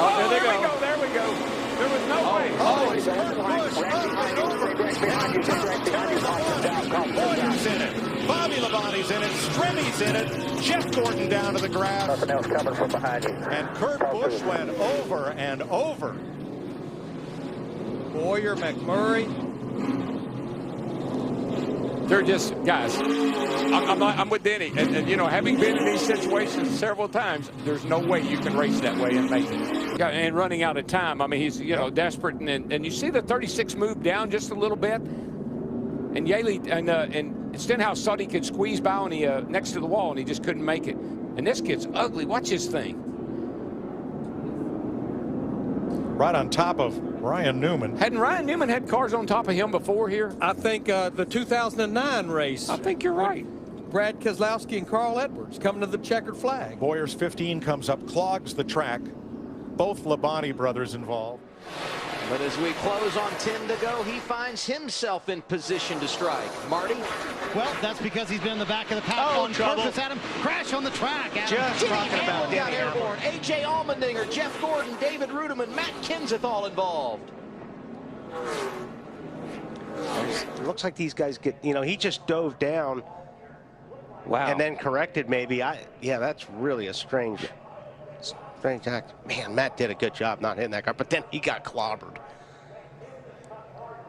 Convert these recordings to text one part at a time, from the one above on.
Oh, there they go. There we go. There was no way. Oh, it's Kurt Busch. Boyer's in it. Bobby Labonte's in it. Strimmi's in it. Jeff Gordon down to the grass. Nothing else coming from behind you. And Kurt Busch went over and over. Boyer, McMurray. They're just, guys, I'm with Denny. And, you know, having been in these situations several times, there's no way you can race that way and make it. And running out of time. I mean, he's, you know, desperate. And you see the 36 move down just a little bit. And Yaley and Stenhouse thought he could squeeze by on the, next to the wall, and he just couldn't make it. And this kid's ugly. Watch his thing. Right on top of Ryan Newman. Hadn't Ryan Newman had cars on top of him before here? I think the 2009 race. I think you're right. Brad Keselowski and Carl Edwards coming to the checkered flag. Boyer's 15 comes up, clogs the track. Both Labonte brothers involved. But as we close on 10 to go, he finds himself in position to strike. Marty? Well, that's because he's been in the back of the pack on purpose. Adam, crash on the track. Adam. Just talking about got Airborne. A.J. Allmendinger, Jeff Gordon, David Rudiman, Matt Kenseth all involved. It looks like these guys get, you know, he just dove down. Wow. And then corrected maybe. Yeah, that's really a strange act. Man, Matt did a good job not hitting that car, but then he got clobbered.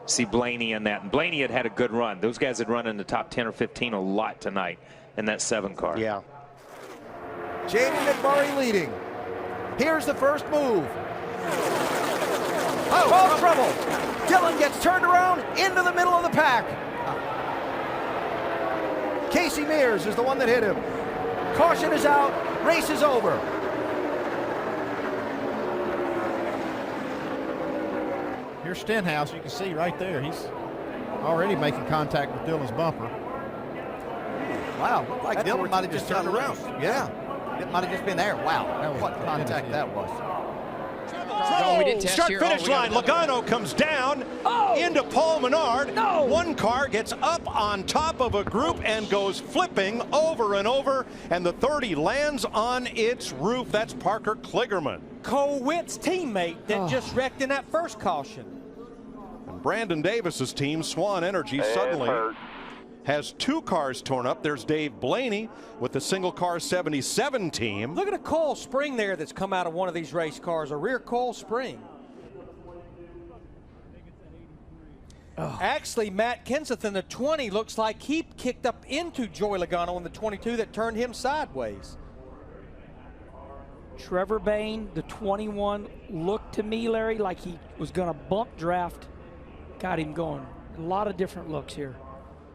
See Blaney in that. And Blaney had a good run. Those guys had run in the top 10 or 15 a lot tonight in that 7 car. Yeah. Jamie McMurray leading. Here's the first move. Oh, trouble. Dillon gets turned around into the middle of the pack. Casey Mears is the one that hit him. Caution is out. Race is over. Here's Stenhouse. You can see right there. He's already making contact with Dillon's bumper. Wow, looked like Dillon might have just turned around. Yeah, it might have just been there. Wow, what contact that was. No, we didn't start finish line. Logano comes down into Paul Menard. One car gets up on top of a group and goes flipping over and over, and the 30 lands on its roof. That's Parker Kligerman. Cole Witt's teammate that just wrecked in that first caution. And Brandon Davis's team, Swan Energy, suddenly has 2 cars torn up. There's Dave Blaney with the single car 77 team. Look at a coil spring there that's come out of one of these race cars, a rear coil spring. Actually, Matt Kenseth in the 20 looks like he kicked up into Joey Logano in the 22 that turned him sideways. Trevor Bayne, the 21, looked to me, Larry, like he was going to bump draft. Got him going. A lot of different looks here.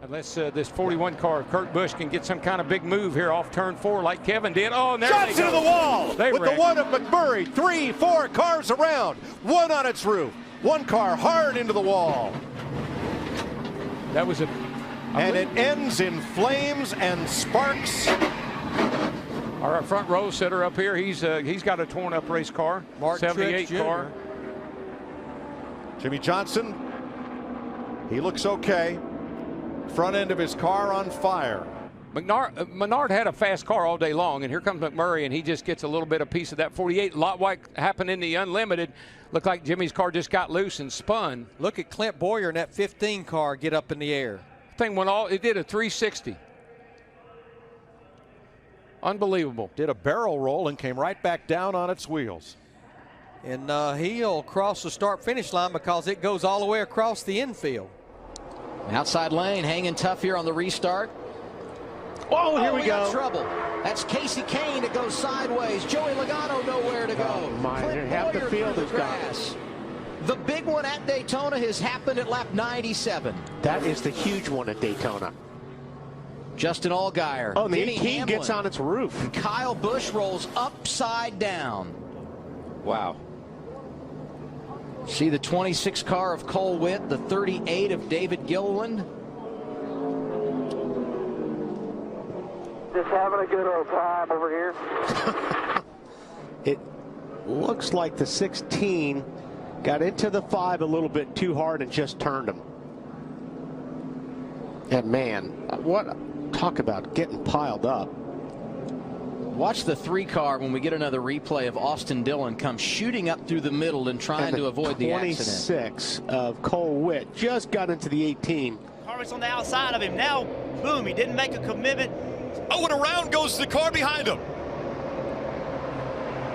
Unless this 41 car, Kurt Busch, can get some kind of big move here off turn 4 like Kevin did. Oh, and there shots they go. into the wall They with wrecked. the one of McMurray. 3, 4 cars around. One on its roof. One car hard into the wall. That was a... And it ends in flames and sparks. Our front row sitter up here, he's got a torn up race car, Mark 78 Truex car. Jimmy Johnson, he looks okay. Front end of his car on fire. Menard had a fast car all day long, and here comes McMurray, and he just gets a little bit of piece of that 48. A lot like happened in the Unlimited. Looked like Jimmy's car just got loose and spun. Look at Clint Boyer in that 15 car get up in the air. Thing went all, it did a 360. Unbelievable. Did a barrel roll and came right back down on its wheels. And he'll cross the start-finish line because it goes all the way across the infield. Outside lane, hanging tough here on the restart. Oh, here we go. Trouble. That's Casey Kane that goes sideways. Joey Logano nowhere to go. Oh, my. Half the field is gone. The big one at Daytona has happened at lap 97. That is the huge one at Daytona. Justin Allgaier. Oh, the Denny 18 Hamlin, gets on its roof. and Kyle Busch rolls upside down. Wow. See the 26 car of Cole Witt, the 38 of David Gilliland. Just having a good old time over here. It looks like the 16 got into the 5 a little bit too hard and just turned him. And man, what talk about getting piled up. Watch the 3 car when we get another replay of Austin Dillon come shooting up through the middle and trying to avoid the accident. 26 of Cole Witt just got into the 18. Harvick's on the outside of him. Now, boom, he didn't make a commitment. Oh, and around goes the car behind him.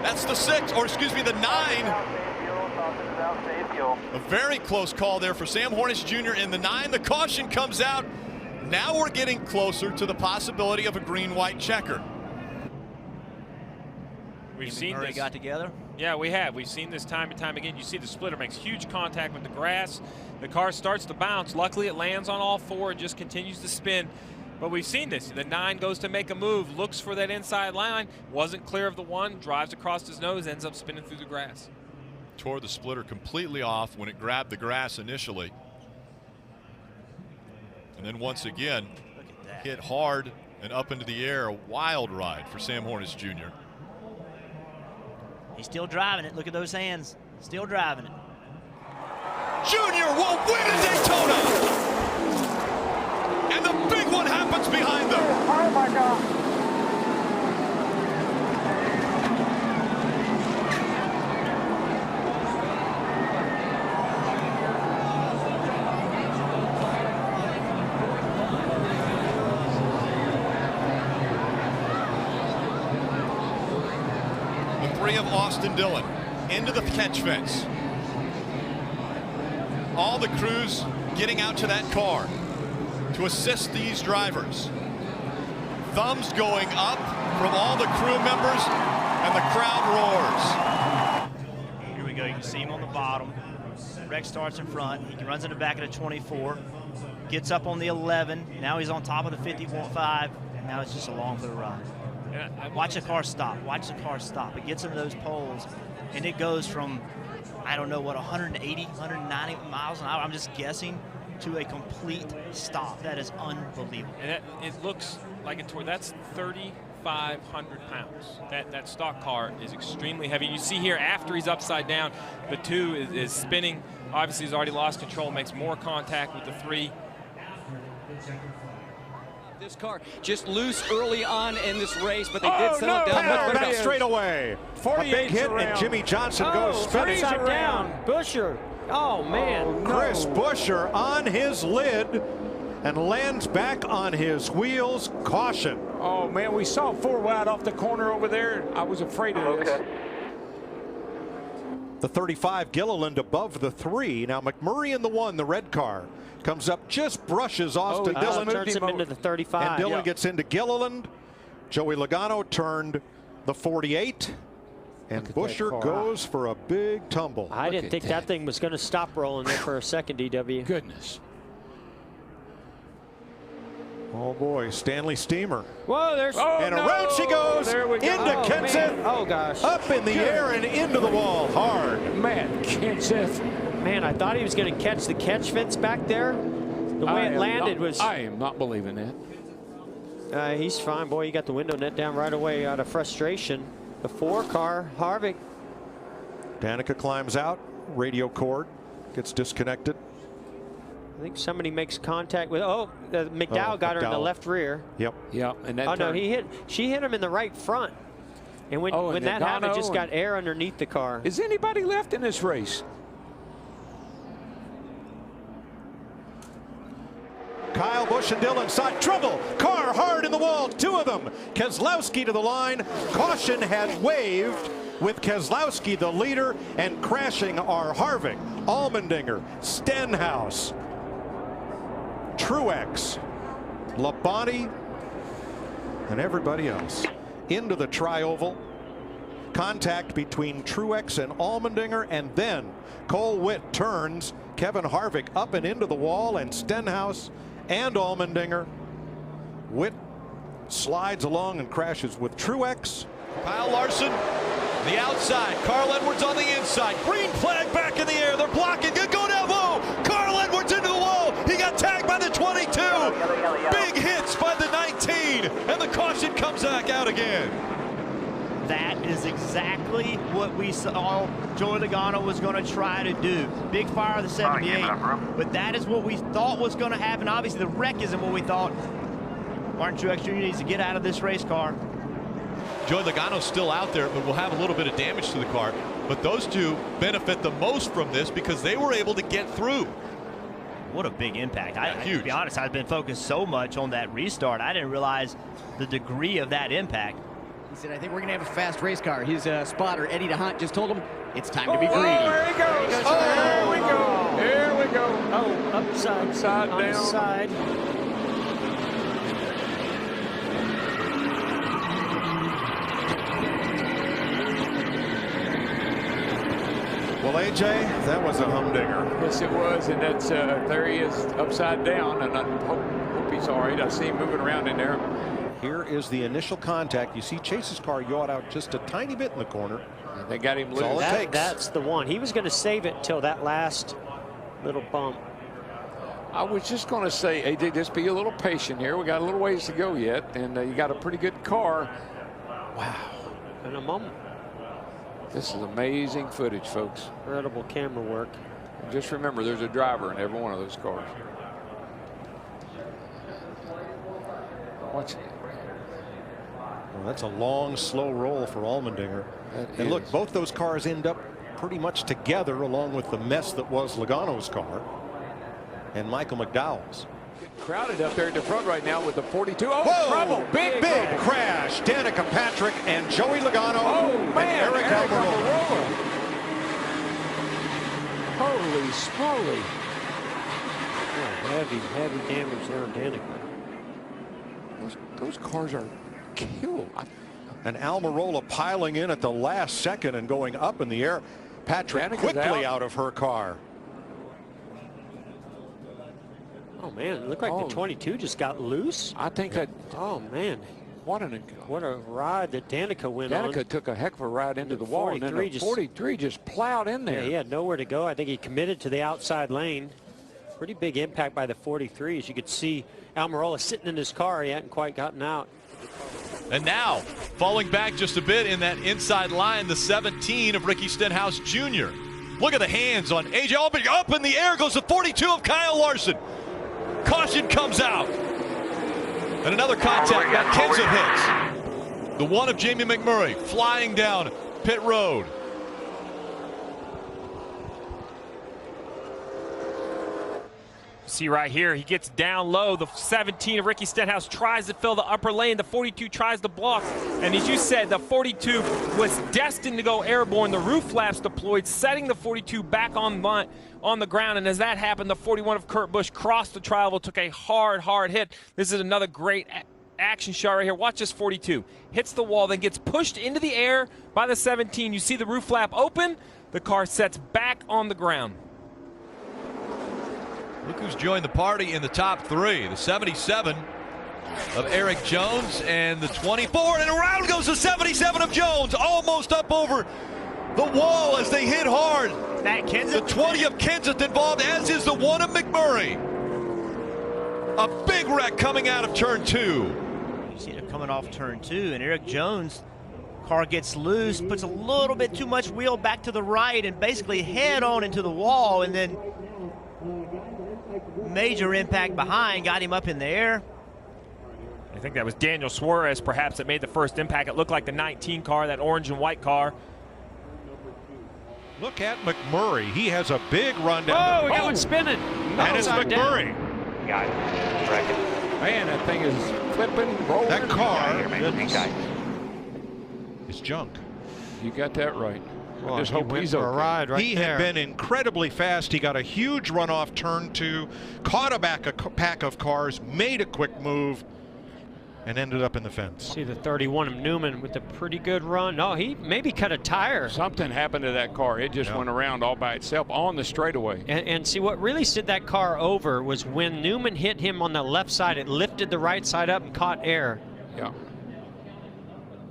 That's the 6, or excuse me, the 9. A very close call there for Sam Hornish Jr. in the 9. The caution comes out. Now we're getting closer to the possibility of a green-white checker. We've seen this. Got together? Yeah, we have. We've seen this time and time again. You see the splitter makes huge contact with the grass. The car starts to bounce. Luckily, it lands on all 4 and just continues to spin. But we've seen this. The 9 goes to make a move, looks for that inside line, wasn't clear of the 1, drives across his nose, ends up spinning through the grass. Tore the splitter completely off when it grabbed the grass initially. And then once again, hit hard and up into the air. A wild ride for Sam Hornish Jr. He's still driving it. Look at those hands. Still driving it. Junior will win at Daytona. And the big one happens behind them. Oh my God. The 3 of Austin Dillon into the catch fence. All the crews getting out to that car to assist these drivers. Thumbs going up from all the crew members, and the crowd roars. Here we go. You can see him on the bottom. Rex starts in front. He runs in the back of the 24. Gets up on the 11. Now he's on top of the 50.5. And now it's just along for the ride. Watch the car stop. Watch the car stop. It gets into those poles, and it goes from, I don't know what, 180, 190 miles an hour. I'm just guessing, to a complete stop. That is unbelievable. And it looks like that's 3,500 pounds. That stock car is extremely heavy. You see here after he's upside down, the 2 is spinning. Obviously, he's already lost control, makes more contact with the 3. This car just loose early on in this race, but they did settle it down. What about straightaway? A big hit, and Jimmy Johnson goes spinning. Down. Busher. Oh, man. Chris Buescher on his lid and lands back on his wheels. Caution. Oh, man, we saw 4 wide off the corner over there. I was afraid of this. The 35 Gilliland above the 3. Now McMurray in the 1, the red car. Comes up, just brushes Austin Dillon. Turns him into the 35. And Dillon gets into Gilliland. Joey Logano turned the 48. And Buescher goes for a big tumble. I didn't think that thing was going to stop rolling there for a second, DW. Goodness. Oh, boy, Stanley Steamer. Whoa, there's... and around she goes into Kenseth. Man. Oh, gosh. Up in the air and into the wall hard. Man, Kenseth. Man, I thought he was going to catch the catch fence back there. The way it landed was... I am not believing that. He's fine. Boy, you got the window net down right away out of frustration. The 4 car, Harvick. Danica climbs out. Radio cord gets disconnected. I think somebody makes contact with... McDowell got her in the left rear. Yep. And that no, she hit him in the right front. And when that happened, just got air underneath the car. Is anybody left in this race? Kyle Busch and Dillon side trouble. Car hard in the wall. 2 of them. Keselowski to the line. Caution has waved with Keselowski the leader, and crashing are Harvick, Allmendinger, Stenhouse, Truex, Labonte, and everybody else. Into the tri-oval. Contact between Truex and Allmendinger, and then Cole Witt turns Kevin Harvick up and into the wall, and Stenhouse and Allmendinger. Witt slides along and crashes with Truex. Kyle Larson, the outside. Carl Edwards on the inside. Green flag back in the air. They're blocking. Good go down low. Carl Edwards into the wall. He got tagged by the 22. Big hits by the 19. And the caution comes back out again. That is exactly what we saw Joey Logano was going to try to do. Big fire of the 78. But that is what we thought was going to happen. Obviously, the wreck isn't what we thought. Martin Truex Jr. needs to get out of this race car. Joey Logano's still out there, but will have a little bit of damage to the car. But those two benefit the most from this because they were able to get through. What a big impact. Huge. To be honest, I've been focused so much on that restart, I didn't realize the degree of that impact. He said, I think we're going to have a fast race car. His spotter, Eddie DeHunt, just told him it's time to be greedy. There he goes. There we go. Here we go. Oh, upside down. The side. Well, AJ, that was a humdinger. Yes, it was, and that's there he is upside down, and I hope he's all right. I see him moving around in there. Here is the initial contact. You see Chase's car yawed out just a tiny bit in the corner. They got him loose. All it takes. That's the one. He was going to save it till that last little bump. I was just going to say, AJ, just be a little patient here. We got a little ways to go yet, and you got a pretty good car. Wow. In a moment. This is amazing footage, folks. Incredible camera work. And just remember, there's a driver in every one of those cars. Watch it. Well, that's a long, slow roll for Allmendinger. And look, both those cars end up pretty much together along with the mess that was Logano's car and Michael McDowell's. Crowded up there at the front right now with the 42. Oh, whoa, trouble. Big crash. Danica Patrick and Joey Logano. Oh, man. And Eric Almirola. Holy smoly. Oh, heavy damage there on Danica. Those cars are killed. And Almirola piling in at the last second and going up in the air. Patrick Danica's quickly out of her car. Oh man, it looked like the 22 just got loose. I think that. Oh man, what a ride that Danica went on. Danica took a heck of a ride into the wall, and then the 43 just plowed in there. Yeah, he had nowhere to go. I think he committed to the outside lane. Pretty big impact by the 43. As you could see, Almirola sitting in his car. He hadn't quite gotten out. And now, falling back just a bit in that inside line, the 17 of Ricky Stenhouse Jr. Look at the hands on AJ Allmendinger. Up in the air goes the 42 of Kyle Larson. Caution comes out. And another contact. Matt Kenseth hits. The one of Jamie McMurray flying down pit road. See right here, he gets down low. The 17 of Ricky Stenhouse tries to fill the upper lane. The 42 tries to block. And as you said, the 42 was destined to go airborne. The roof flaps deployed, setting the 42 back on the ground. And as that happened, the 41 of Kurt Busch crossed the tri-oval, took a hard hit. This is another great action shot right here. Watch this 42. Hits the wall, then gets pushed into the air by the 17. You see the roof flap open. The car sets back on the ground. Look who's joined the party in the top three. The 77 of Eric Jones and the 24. And around goes the 77 of Jones. Almost up over the wall as they hit hard. That Kenseth. The 20 of Kenseth involved, as is the 1 of McMurray. A big wreck coming out of turn 2. You see it coming off turn 2, and Eric Jones' car gets loose, puts a little bit too much wheel back to the right, and basically head on into the wall, and then major impact behind, got him up in the air. I think that was Daniel Suarez perhaps that made the first impact. It looked like the 19 car, that orange and white car. Look at McMurray. He has a big run down. Oh, we got one spinning. And it's McMurray. Got it. Man, that thing is flipping, rolling. That car is junk. You got that right. Well, I just hope he's okay. He had been incredibly fast. He got a huge run off turn 2, caught a pack of cars, made a quick move, and ended up in the fence. See the 31 of Newman with a pretty good run. No, he maybe cut a tire. Something happened to that car. It just went around all by itself on the straightaway. And see, what really sent that car over was when Newman hit him on the left side, it lifted the right side up and caught air. Yeah.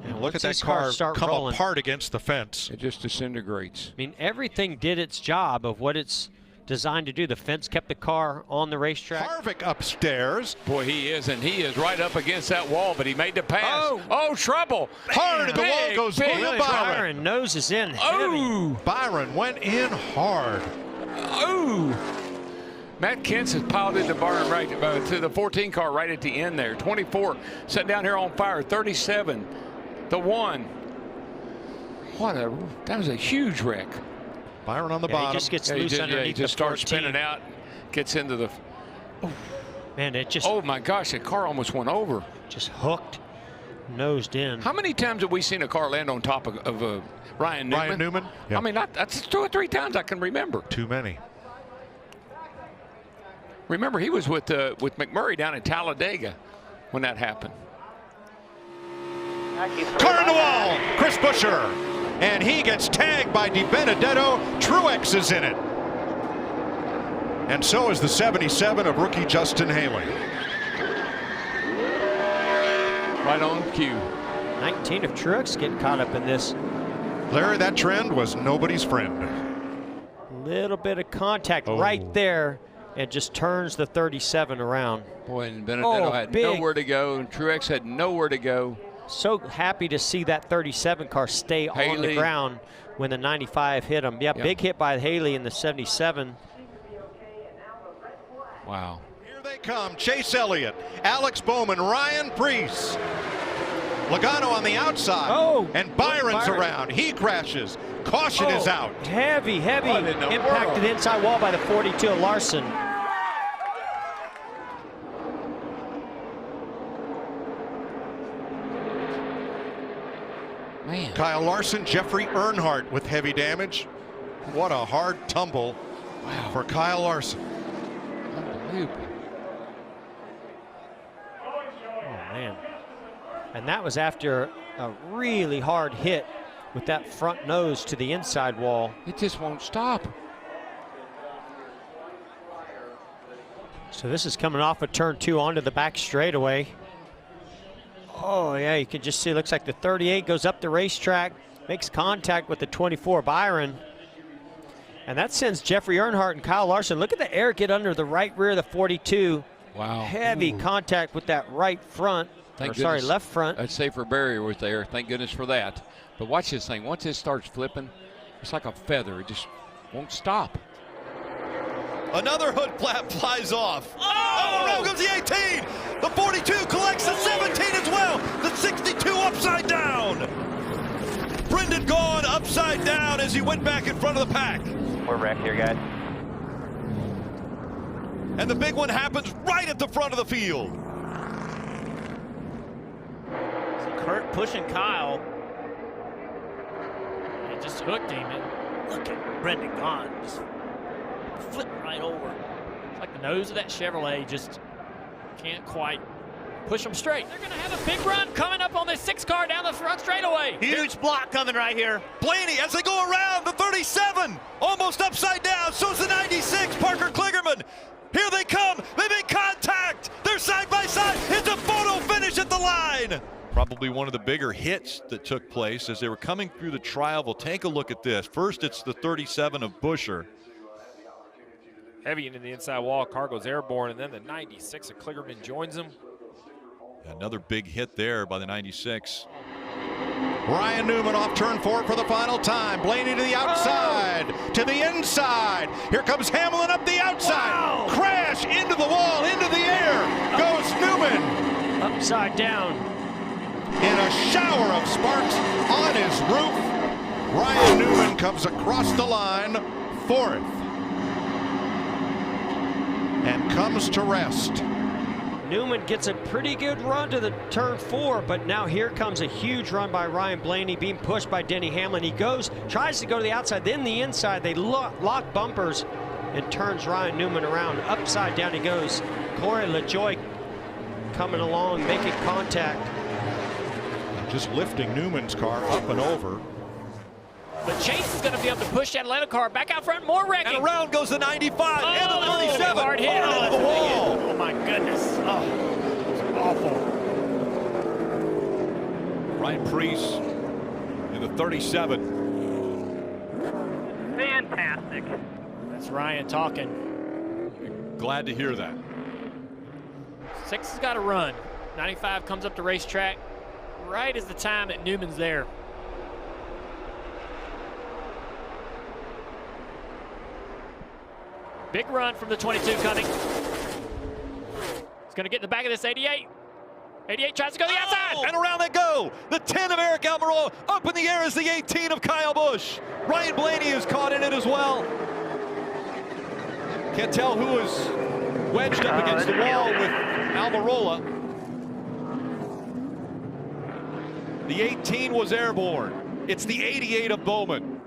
And look at that car come apart against the fence. It just disintegrates. I mean, everything did its job of what it's designed to do. The fence kept the car on the racetrack. Harvick upstairs. Boy, he is, and he is right up against that wall, but he made the pass. Oh, trouble. Hard, and the wall goes William Byron. Nose is in. Oh. Byron went in hard. Oh. Matt Kenseth piled into Byron right to the 14 car right at the end there. 24 sitting down here on fire. 37. The 1. That was a huge wreck. Byron on the bottom. He just gets loose underneath he just the starts 14. spinning out, gets into the. Man, it just. Oh my gosh, the car almost went over. Just hooked, nosed in. How many times have we seen a car land on top of Ryan Newman? Ryan Newman? Yeah. I mean, that's 2 or 3 times I can remember. Too many. Remember, he was with McMurray down in Talladega when that happened. Car in the wall, Chris Buescher. And he gets tagged by DiBenedetto. Truex is in it. And so is the 77 of rookie Justin Haley. Right on cue. 19 of Truex getting caught up in this. Larry, that trend was nobody's friend. Little bit of contact right there. It just turns the 37 around. Boy, and Benedetto had nowhere to go, and Truex had nowhere to go. So happy to see that 37 car stay on the ground when the 95 hit him. Yeah, big hit by Haley in the 77. Wow. Here they come. Chase Elliott, Alex Bowman, Ryan Preece. Logano on the outside. Oh, and Byron's around. He crashes. Caution is out. Heavy impact to the inside wall by the 42 of Larson. Man. Kyle Larson, Jeffrey Earnhardt with heavy damage. What a hard tumble for Kyle Larson. Unbelievable. Oh, man. And that was after a really hard hit with that front nose to the inside wall. It just won't stop. So this is coming off of turn 2 onto the back straightaway. Oh, yeah, you can just see, it looks like the 38 goes up the racetrack, makes contact with the 24 Byron. And that sends Jeffrey Earnhardt and Kyle Larson. Look at the air get under the right rear of the 42. Wow. Heavy contact with that right front. Left front. That safer barrier was there. Thank goodness for that. But watch this thing. Once it starts flipping, it's like a feather. It just won't stop. Another hood flap flies off. Oh, around goes the 18. The 42 collects the 17 as well. The 62 upside down. Brendan Gaughan upside down as he went back in front of the pack. We're wrecked here, guys. And the big one happens right at the front of the field. So Kurt pushing Kyle. It just hooked him. And look at Brendan Gaughan. Just flipped right over. It's like the nose of that Chevrolet just can't quite push them straight. They're going to have a big run coming up on this 6 car down the front straightaway. Huge block coming right here. Blaney as they go around the 37, almost upside down. So's the 96, Parker Kligerman. Here they come. They make contact. They're side by side. It's a photo finish at the line. Probably one of the bigger hits that took place as they were coming through the trial. We'll take a look at this. First, it's the 37 of Buescher. Heavy into the inside wall. Car goes airborne, and then the 96 of Kligerman joins him. Another big hit there by the 96. Ryan Newman off turn 4 for the final time. Blaney to the outside, to the inside. Here comes Hamlin up the outside. Wow. Crash into the wall, into the air. Goes Newman. Upside down. In a shower of sparks on his roof. Ryan Newman comes across the line, 4th. And comes to rest. Newman gets a pretty good run to the turn 4, but now here comes a huge run by Ryan Blaney being pushed by Denny Hamlin. He tries to go to the outside, then the inside. They lock bumpers and turns Ryan Newman around. Upside down he goes. Corey LaJoie coming along, making contact. Just lifting Newman's car up and over. But Chase is going to be able to push that Atlanta car back out front, more wrecking. And around goes the 95 and the 37. Hard hit. Into the wall. Oh, my goodness. Oh, it's awful. Ryan Preece in the 37. Fantastic. That's Ryan talking. Glad to hear that. 6 has got to run. 95 comes up the racetrack right as the time that Newman's there. Big run from the 22 coming. He's going to get in the back of this 88. 88 tries to go to the outside. And around they go. The 10 of Eric Almirola. Up in the air is the 18 of Kyle Busch. Ryan Blaney is caught in it as well. Can't tell who is wedged up against the wall with Almirola. The 18 was Airborne. It's the 88 of Bowman.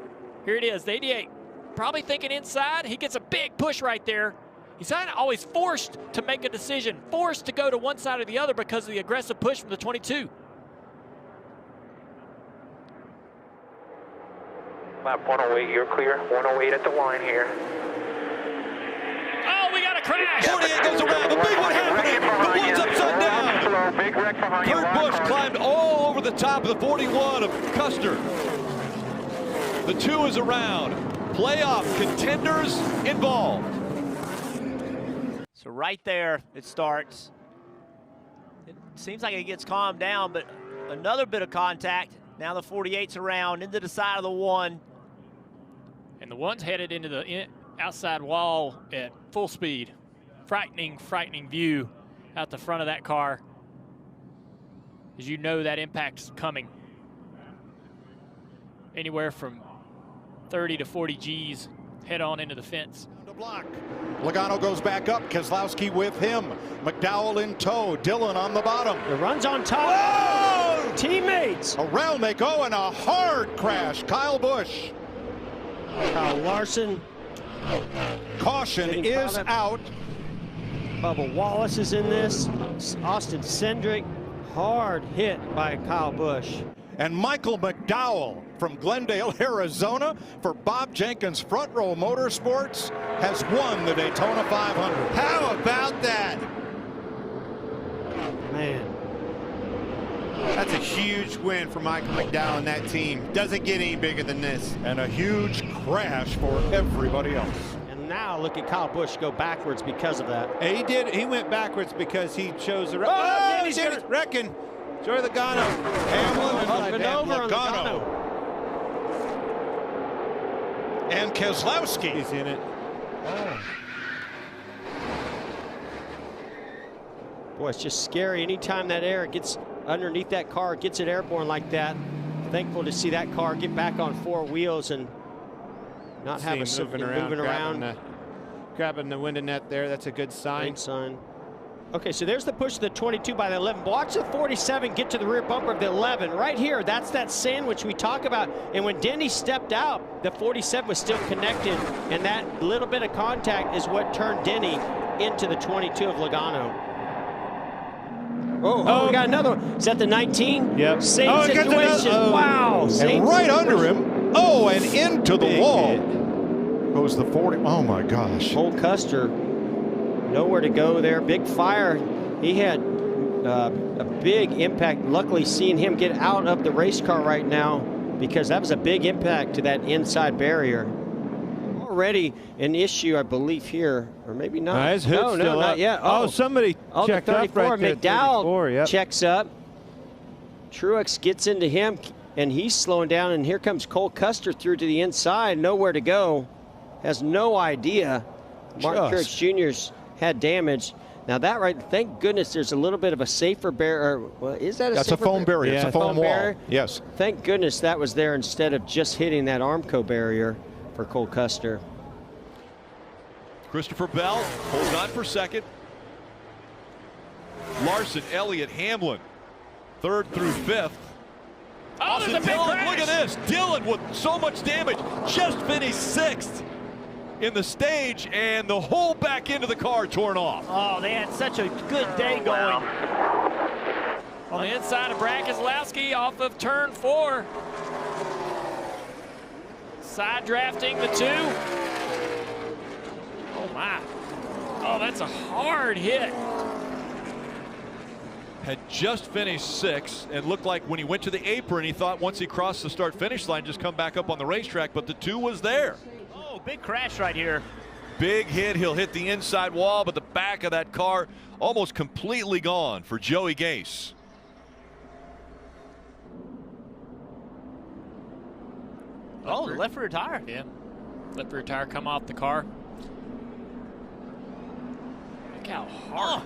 Here it is, the 88. Probably thinking inside. He gets a big push right there. He's kind of always forced to make a decision, forced to go to one side or the other because of the aggressive push from the 22. Lap 108, you're clear. 108 at the line here. Oh, we got a crash. 48 goes around. The big one happening. The one's upside down. Big wreck behind you. Kurt Busch climbed all over the top of the 41 of Custer. The 2 is around. Playoff contenders involved. So right there, it starts. It seems like it gets calmed down, but another bit of contact. Now the 48's around into the side of the 1. And the 1's headed into the outside wall at full speed. Frightening, frightening view out the front of that car. As you know, that impact's coming. Anywhere from 30 to 40 G's head on into the fence. Block. Logano goes back up. Keselowski with him. McDowell in tow. Dillon on the bottom. The run's on top. Whoa! Teammates. Around they go and a hard crash. Kyle Busch. Kyle Larson. Caution is out. Bubba Wallace is in this. Austin Cindric. Hard hit by Kyle Busch. And Michael McDowell from Glendale, Arizona, for Bob Jenkins Front Row Motorsports, has won the Daytona 500. How about that? Man. That's a huge win for Michael McDowell and that team. Doesn't get any bigger than this. And a huge crash for everybody else. And now look at Kyle Busch go backwards because of that. He did. He went backwards because he chose the right. He's wrecking. Joey Logano. Hamlin up and over on Logano. And Keselowski. He's in it. Oh. Boy, it's just scary. Anytime that air gets underneath that car, gets it airborne like that. Thankful to see that car get back on 4 wheels and not have a moving around. Grabbing the window net there. That's a good sign. Good sign. Okay, so there's the push of the 22 by the 11. Watch the 47 get to the rear bumper of the 11. Right here, that's that sandwich we talk about. And when Denny stepped out, the 47 was still connected. And that little bit of contact is what turned Denny into the 22 of Logano. Oh, we got another one. Is that the 19? Yep. Same situation. Wow. And right under him. Oh, and into the wall goes the 40. Oh, my gosh. Cole Custer. Nowhere to go there. Big fire. He had a big impact. Luckily, seeing him get out of the race car right now, because that was a big impact to that inside barrier. Already an issue, I believe, here, or maybe not. No, not yet. Oh, somebody checked up right there. McDowell checks up. Truex gets into him, and he's slowing down. And here comes Cole Custer through to the inside. Nowhere to go. Has no idea. Martin Truex Jr.'s had damage. Now that right, thank goodness there's a little bit of a safer barrier. Well, is that a That's a foam barrier. Yeah. It's a foam wall. Barrier? Yes. Thank goodness that was there instead of just hitting that Armco barrier for Cole Custer. Christopher Bell holds on for second. Larson, Elliott, Hamlin, 3rd through 5th. Austin Dillon, look at this. Dillon with so much damage, just finished 6th in the stage, and the whole back end of the car torn off. Oh, they had such a good day going. On the inside of Brad Keselowski off of turn 4. Side drafting the 2. Oh my. Oh, that's a hard hit. Had just finished 6th and looked like when he went to the apron, he thought once he crossed the start-finish line, just come back up on the racetrack, but the 2 was there. Oh, big crash right here. Big hit. He'll hit the inside wall, but the back of that car almost completely gone for Joey Gase. Oh, the left rear tire. Yeah. Left rear tire come off the car. Look how hard.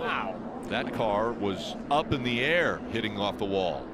Wow. That car was up in the air hitting off the wall.